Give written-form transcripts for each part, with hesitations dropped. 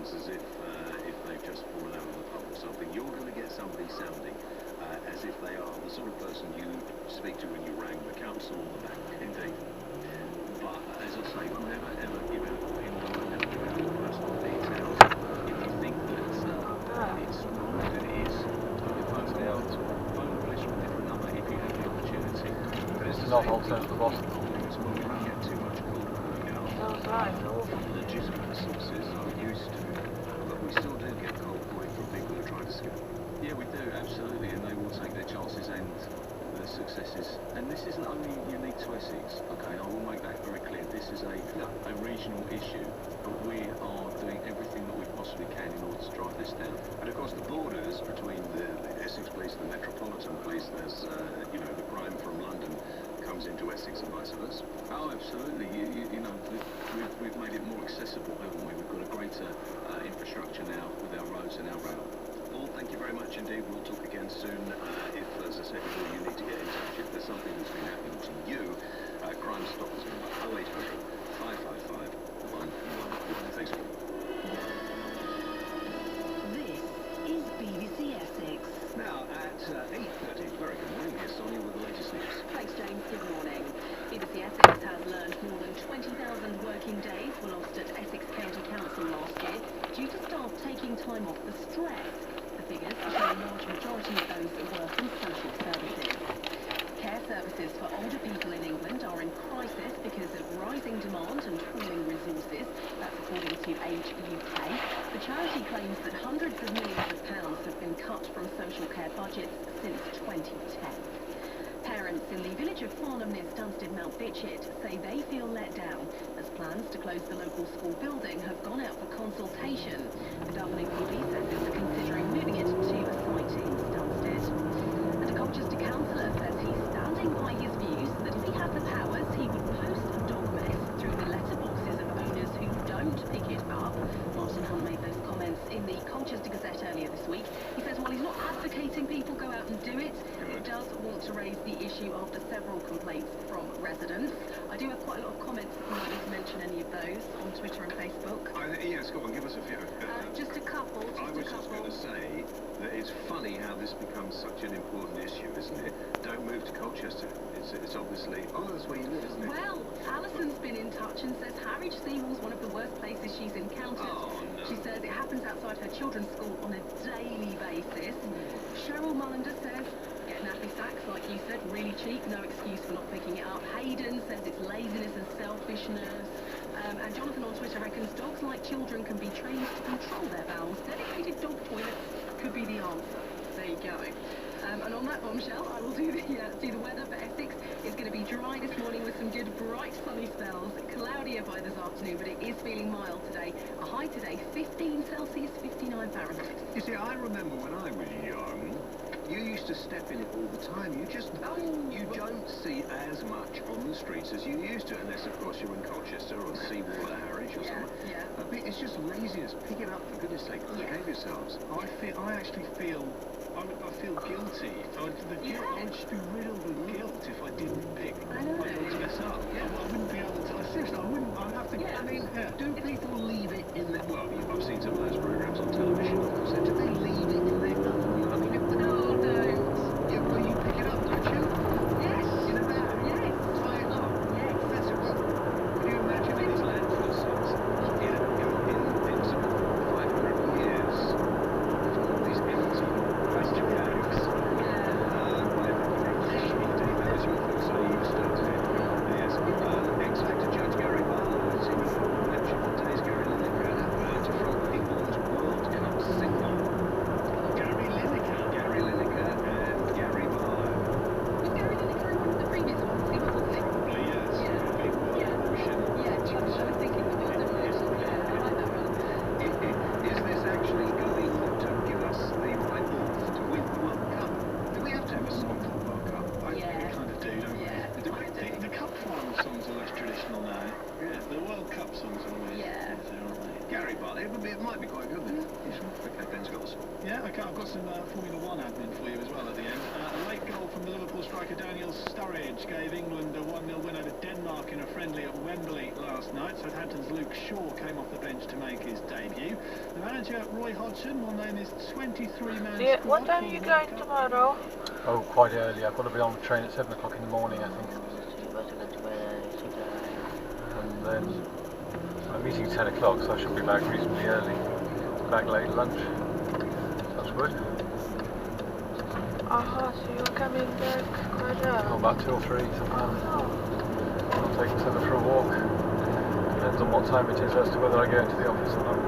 sounds as if they've just fallen out of the pub or something. You're going to get somebody sounding as if they are the sort of person you speak to when you rang the council or the bank, indeed. But as I say, never ever give out never give out personal details. If you think that it's wrong, then it is. Put your phone down, phone the police from a different number if you have the opportunity. But It's not alternative boss. You don't get too much cold work out. That's right. Legitimate sources are used to, but we still do get cold calling from people who are trying to scam. Yeah, we do, absolutely, and they will take their chances and their successes. And this isn't only unique to Essex, okay, I will make that very clear. This is a regional issue, but we are doing everything that we possibly can in order to drive this down. And of course the borders between the Essex Police and the Metropolitan Police, there's, the crime from London comes into Essex and vice versa. Oh, absolutely. You know, we've made it more accessible, haven't we? We've got a greater infrastructure now with our roads and our rail. Paul, thank you very much indeed. We'll talk again soon. If, as I said before, you need to get in touch, if there's something that's been happening to you, Crime Stoppers number 0800 555 111. Thanks, Paul. This is BBC Essex. Now at 8:30, very good morning. Here's Sonia with the latest news. Thanks, James. Good morning. BBC Essex has learned more than 20,000 working days were lost at Essex County Council last year due to staff taking time off for stress. The figures show a large majority of those that work in social services. Care services for older people in England are in crisis because of rising demand and falling resources. That's according to Age UK. The charity claims that hundreds of millions of pounds have been cut from social care budgets since 2010. Parents in the village of Farnham near Stansted Mount Bitchett say they feel let down as plans to close the local school building have gone out for consultation. The governing body says it's considering moving it to a site in Stansted. And a Colchester councillor says he's standing by his views that if he had the powers, he would post dog mess through the letterboxes of owners who don't pick it up. Martin Hunt made those comments in the Colchester Gazette earlier this week. He says while he's not advocating people go out and do it, he does want to raise the issue after several complaints from residents. I do have quite a lot of comments if you might need to mention any of those on Twitter and Facebook. Yes, go on, give us a few. Just a couple. I was just going to say that it's funny how this becomes such an important issue, isn't it? Don't move to Colchester. It's obviously, that's where you live, isn't it? Well, Alison's been in touch and says Harwich Sewell's one of the worst places she's encountered. Oh, no. She says it happens outside her children's school on a daily basis. Cheryl Mullender says, get nappy sacks, like you said, really cheap, no excuse for not picking it up. Hayden says it's laziness and selfishness. And Jonathan on Twitter reckons dogs like children can be trained to control their bowels. Dedicated dog toilets could be the answer. There you go. And on that bombshell, I will do the weather for Essex. It's going to be dry this morning with some good bright sunny spells. Cloudier by this afternoon, but it is feeling mild today. A high today, 15 Celsius, 59 Fahrenheit. You see, I remember when I was young, you used to step in it all the time. You don't see as much on the streets as you used to, unless of course you're in Colchester or Seawall or Harwich or somewhere. Yeah. It's just laziness. Pick it up, for goodness sake. Behave yourselves. I actually feel guilty. I would just be riddled with guilt if I didn't pick. I know. If I got to mess up. Yeah. I wouldn't be able to. Seriously, I wouldn't. I'd have to. Yeah. I mean, do people leave it in their? Well, I've seen some of those programs on television. Of course, do they leave it in their oven? I mean, No, don't. yeah, well, you pick it up, don't you? Yes. In a bag. Yes. Tie it up. Yes. That's it. Well, can you imagine in these landfill sites? In sort of 500 years, there's all these empty plastic bags. As you feel so used to it. Yes. X-Factor judge Gary Barlow is in membership for today's Gary Lineker to front England's World Cup signal. Gary Lineker and Gary Barlow. Was Gary Lineker in the previous one? He wasn't he? Probably, yes. Yeah. Big world ocean. Yeah, I was thinking the World Ocean. Yeah, I like that one. Is this actually going to give us the right oomph to win the World Cup? Do we have to have a song for the World Cup? I think we kind of do, don't we? Yeah. The Cup final songs are less traditional now. Yeah. The World Cup songs are always, aren't they? Yeah. Gary Barlow, it might be quite good then. Okay, Ben's got the spot. Yeah, okay, I've got some Formula 1 admin for you as well at the end. A late goal from the Liverpool striker Daniel Sturridge gave England a 1-0 win over Denmark in a friendly at Wembley last night. Southampton's Luke Shaw came off the bench to make his debut. The manager, Roy Hodgson, will name his 23-man Yeah, squad. what time are you going tomorrow? Oh, quite early. I've got to be on the train at 7 o'clock in the morning, I think. And then I'm meeting 10 o'clock, so I should be back reasonably early. Back late lunch. That's good. Aha, so you're coming back quite early? Oh, about 2 or 3 sometimes. I'll take Senna for a walk. Depends on what time it is as to whether I go into the office or not.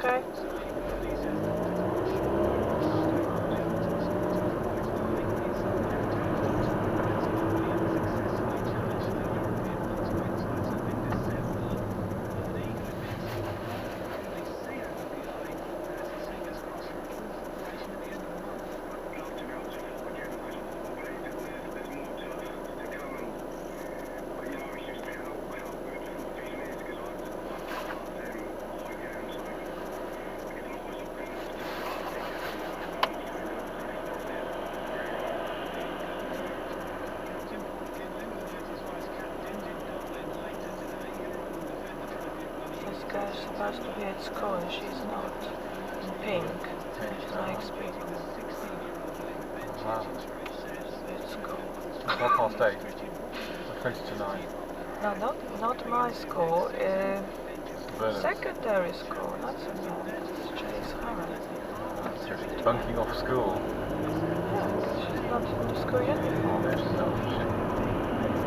Okay. This guy's supposed to be at school and she's not. Pink. She likes pink. Wow. At school. 8:30. 20 to 9. No, not my school. Bernard's. Secondary school, not St. Chase High. Bunking off school. Yeah, she's not in the school uniform. No, she's not.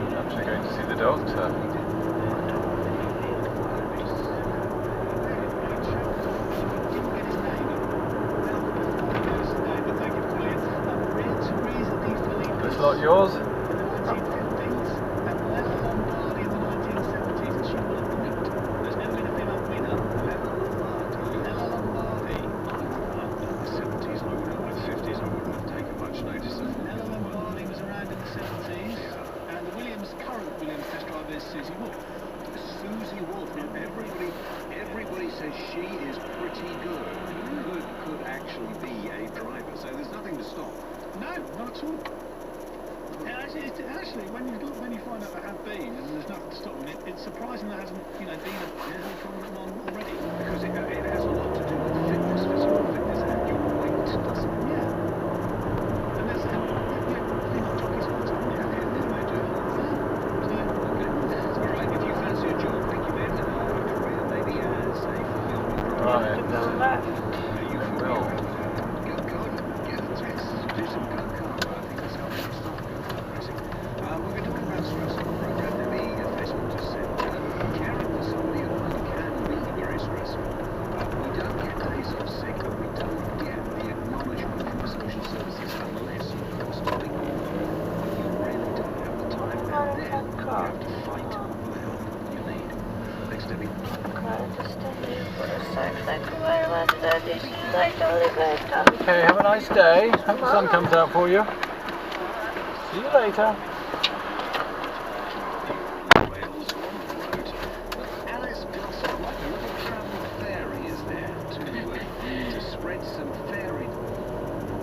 She's actually going to see the doctor. This lot yours? Everybody says she is pretty good. Could actually be a driver, so there's nothing to stop. No, not at all. Actually, when you find out there have been and there's nothing to stop them, it's surprising there hasn't, been a prominent one already. Because it has a lot to do with fitness, physical fitness, and your weight, doesn't it? Yeah. And that's jockeys all the time. Yeah, they do. Okay. All right, if you fancy a job, thank you, Ben. Career maybe as a Right. To the left. You can Will. go get a test, do some go-kart. I think that's how we should start go-kart racing. We're going to talk about stress on the program. Let me, as Facebook just said, caring for somebody at home can be very stressful. We don't get days off sick, but we don't get the acknowledgement from the social services unless, of course, doing all of them. You really don't have the time, and then you have to fight for the help you need. Thanks, Debbie. Okay, just stand here for a sec. Thank you very much, Daddy. See you later, later. Okay, have a nice day. Hope the sun comes out for you. See you later. Wales on the road. Alice Blossom, like a little travel fairy, is there to spread some fairy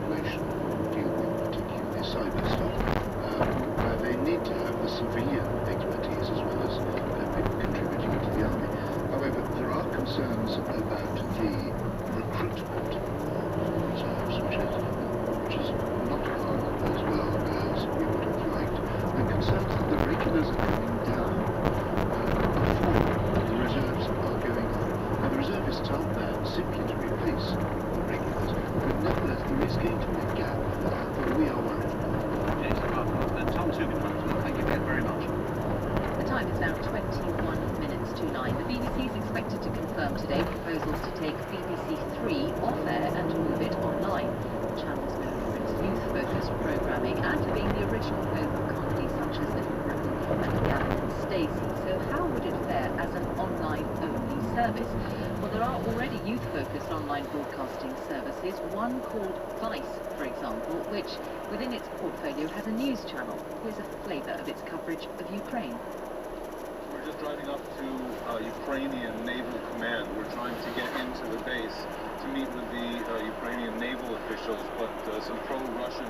wish. youth-focused online broadcasting services, one called Vice, for example, which, within its portfolio, has a news channel. Here's a flavour of its coverage of Ukraine. We're just driving up to Ukrainian Naval Command. We're trying to get into the base to meet with the Ukrainian naval officials, but some pro-Russian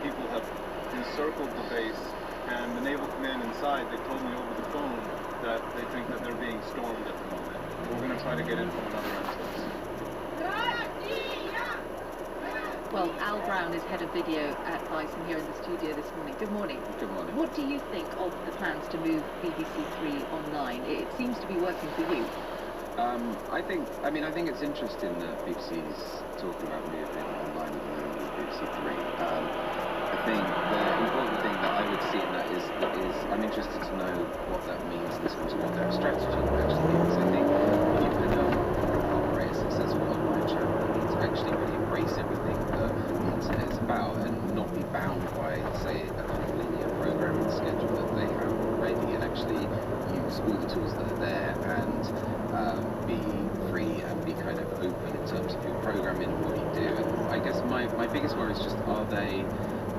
people have encircled the base, and the Naval Command inside, they told me over the phone that they think that they're being stormed at the moment. We're going to try to get in from another entrance. Well, Al Brown is head of video at Vice and here in the studio this morning. Good morning. Good morning. What do you think of the plans to move BBC Three online? It seems to be working for you. I think it's interesting that BBC's talking about moving online at the moment with BBC Three. I think the important thing that I would see in that is I'm interested to know what that means in terms of what their strategy actually is. I think if you're going to operate a successful online channel, you need to actually really embrace everything that the internet is about and not be bound by, say, a kind of linear programming schedule that they have already, and actually use all the tools that are there and be free and be kind of open in terms of your programming and what you do. And I guess my biggest worry is just, are they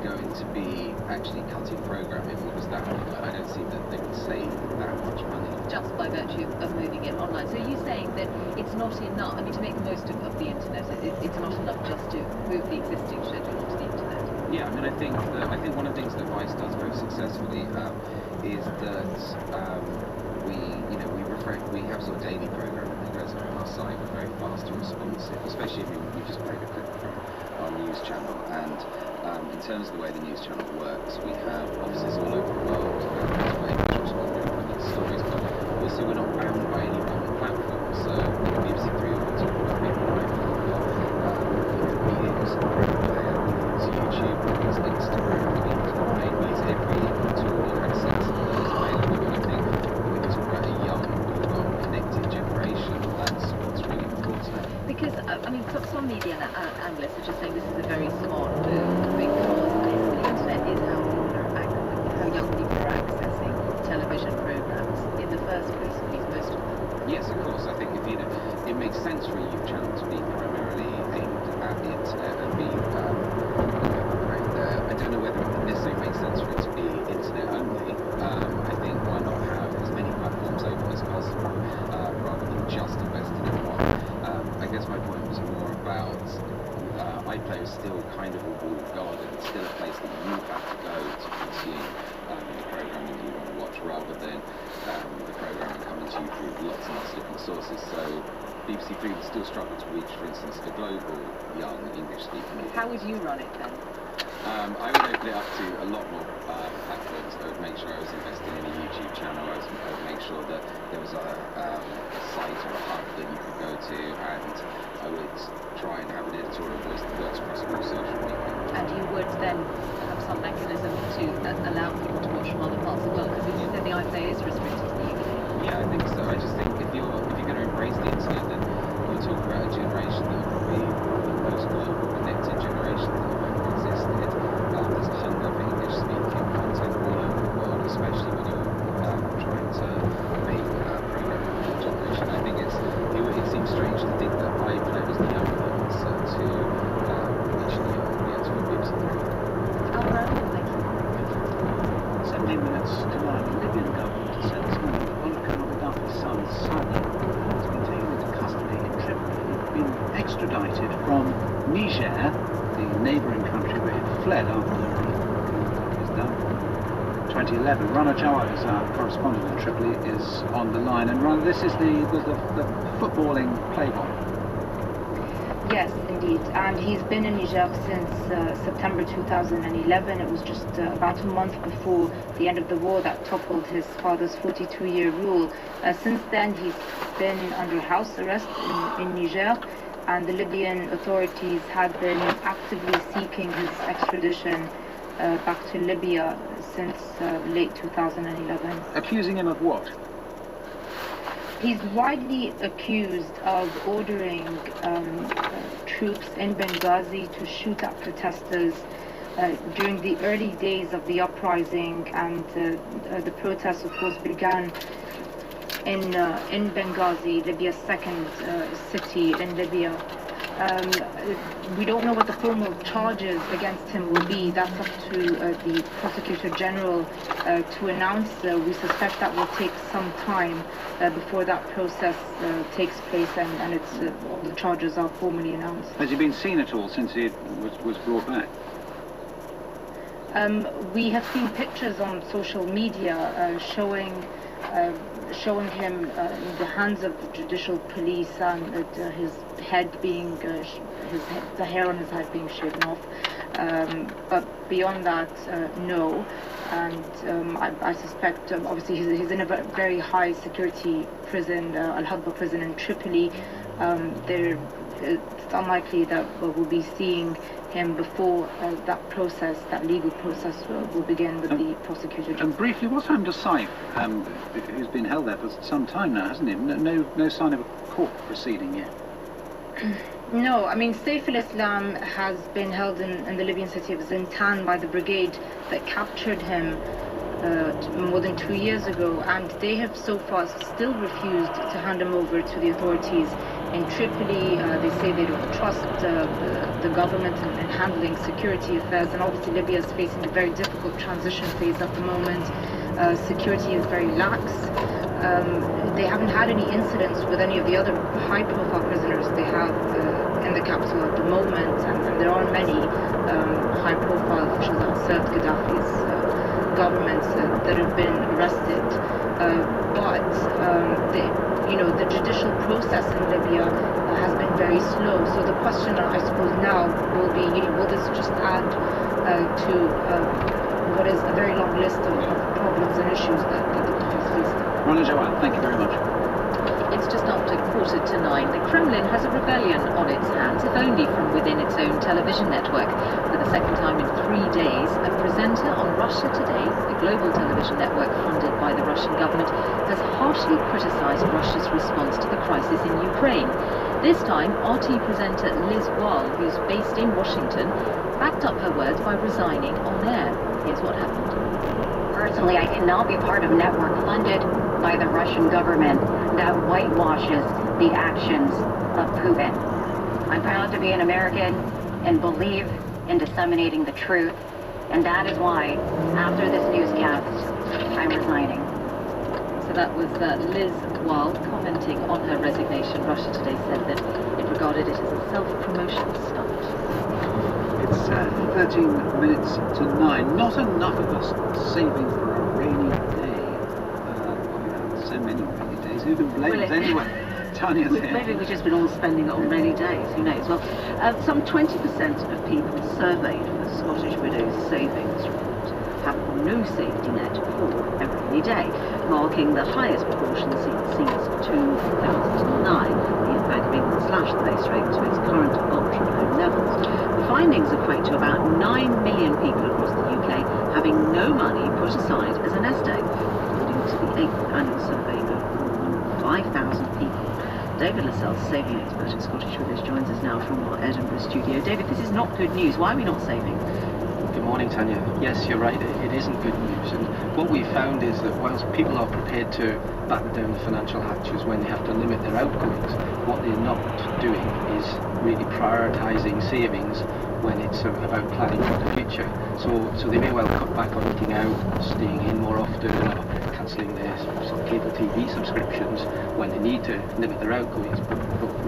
going to be actually cutting programming? What does that mean? I don't see that they would save that much money. Just by virtue of moving it online. So you're saying that it's not enough, I mean, to make the most of the internet, it's not enough just to move the existing schedule onto the internet? Yeah, I mean, I think one of the things that Vice does very successfully is that we have sort of daily programming that goes up on our site. We're very fast and responsive, especially if we just played a clip from our news channel. And in terms of the way the news channel works, we have offices all over the world, which stories, but also we're not bound by any one platform. So BBC Three will talk about people like we use Player, we use YouTube, we use Instagram, we use every tool or access that is available. And I think when we talk about a young, connected generation, that's what's really important. Because, I mean, some media analysts are just saying this is a very smart move because the internet is how young people are accessing television programs in the first place, at least most of them. Yes, of course. I think it makes sense for a youth channel to be primarily aimed at the internet and be I don't know whether it necessarily makes sense for it to be internet only. I think why not have as many platforms open as possible rather than just investing in one. I guess my point was more about iPlayer is still kind of a walled garden. It's still a place that you have to go to consume the programming that you want to watch, rather than the programming coming to you through lots and lots of different sources. So BBC Three would still struggle to reach, for instance, the global young English-speaking audience. How would you run it then? I would open it up to a lot more platforms. I would make sure I was investing in a YouTube channel. I would make sure that there was a site or a hub that you could go to, and I would try and have an editorial voice that works across all social media. And you would then have some mechanism to allow people to watch from other parts of the world, because you said the iPlayer is restricted to the UK. Yeah, I think so. I just think if you're going to embrace the internet, then you're talking about a generation that will be the most global connected generation that will ever existed. There's a hunger for English-speaking content all over the world, especially when you're trying to make programming for your generation. I think it seems strange to think that iPlayer was the only answer to reaching the audience for BBC Three. Al Brown, thank you. 17 minutes to 9, the Libyan government has said this morning that Muammar Gaddafi's son, Southend, has been taken into custody in Tripoli. He's been extradited from Niger, the neighbouring country where he fled after the coup was done. 2011. Rana Jawad is our correspondent in Tripoli, is on the line. And Rana, this is the footballing playboy. Yes, indeed. And he's been in Niger since September 2011. It was just about a month before the end of the war that toppled his father's 42-year rule. Since then, he's been under house arrest in Niger, and the Libyan authorities had been actively seeking his extradition back to Libya since late 2011. Accusing him of what? He's widely accused of ordering troops in Benghazi to shoot at protesters during the early days of the uprising, and the protests, of course, began in Benghazi, Libya's second city in Libya. We don't know what the formal charges against him will be. That's up to the Prosecutor General to announce. We suspect that will take some time before that process takes place and all the charges are formally announced. Has he been seen at all since he was brought back? We have seen pictures on social media showing him in the hands of the judicial police and his head being, the hair on his head being shaven off. But beyond that, no. And I suspect, obviously, he's in a very high security prison, Al-Hadba prison in Tripoli. It's unlikely that we'll be seeing him before that legal process will begin with the prosecutor. And briefly, what's happened to Saif, who's been held there for some time now, hasn't he? No sign of a court proceeding yet. No, I mean, Saif al-Islam has been held in the Libyan city of Zintan by the brigade that captured him more than 2 years ago, and they have so far still refused to hand him over to the authorities in Tripoli. They say they don't trust the government in handling security affairs, and obviously Libya is facing a very difficult transition phase at the moment. Security is very lax. They haven't had any incidents with any of the other high-profile prisoners they have in the capital at the moment, and there are many high-profile officials that served Gaddafi's government that have been arrested. But the judicial process in Libya has been very slow. So the question, I suppose, now will be, will this just add to what is a very long list of problems and issues that the country is facing? Rana Jawad, thank you very much. It's just after 8:45. The Kremlin has a rebellion on its hands, if only from within its own television network. For the second time in 3 days, a presenter on Russia Today, the global television network funded by the Russian government, has harshly criticized Russia's response to the crisis in Ukraine. This time, RT presenter Liz Wall, who's based in Washington, backed up her words by resigning on air. Here's what happened. Personally, I cannot be part of a network funded by the Russian government that whitewashes the actions of Putin. I'm proud to be an American and believe in disseminating the truth, and that is why, after this newscast, I'm resigning. So that was Liz Wall commenting on her resignation. Russia Today said that it regarded it as a self-promotion stunt. It's 13 minutes to 9. Not enough of us saving for a rainy day. We've had so many rainy days. Who can blame us anyway? Tanya's here. Maybe we've just been all spending it on rainy days. Who knows? Well, some 20% of people surveyed for the Scottish Widows Savings Report have no safety net for a rainy day, marking the highest proportion since 2009. The Bank of England slashed the base rate to its current ultra-low levels. The findings equate to about 9 million people across the UK having no money put aside as a nest egg, according to the 8th annual survey of more than 5,000 people. David Lascelles, saving expert at Scottish Widows, joins us now from our Edinburgh studio. David, this is not good news. Why are we not saving? Good morning, Tanya. Yes, you're right, it isn't good news. And what we found is that whilst people are prepared to batten down the financial hatches when they have to limit their outgoings, what they're not doing is really prioritising savings when it's about planning for the future. So they may well cut back on eating out, staying in more often, or cancelling their sort of cable TV subscriptions when they need to limit their outgoings, but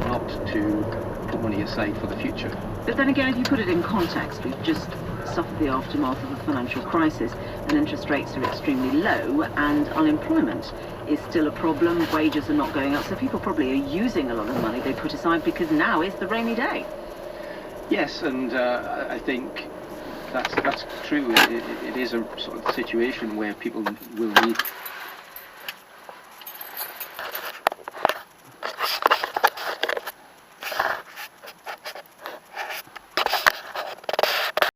not to put money aside for the future. But then again, if you put it in context, we've just suffered the aftermath of a financial crisis, and interest rates are extremely low, and unemployment is still a problem. Wages are not going up, so people probably are using a lot of money they put aside because now is the rainy day. Yes, and I think that's true. It is a sort of situation where people will need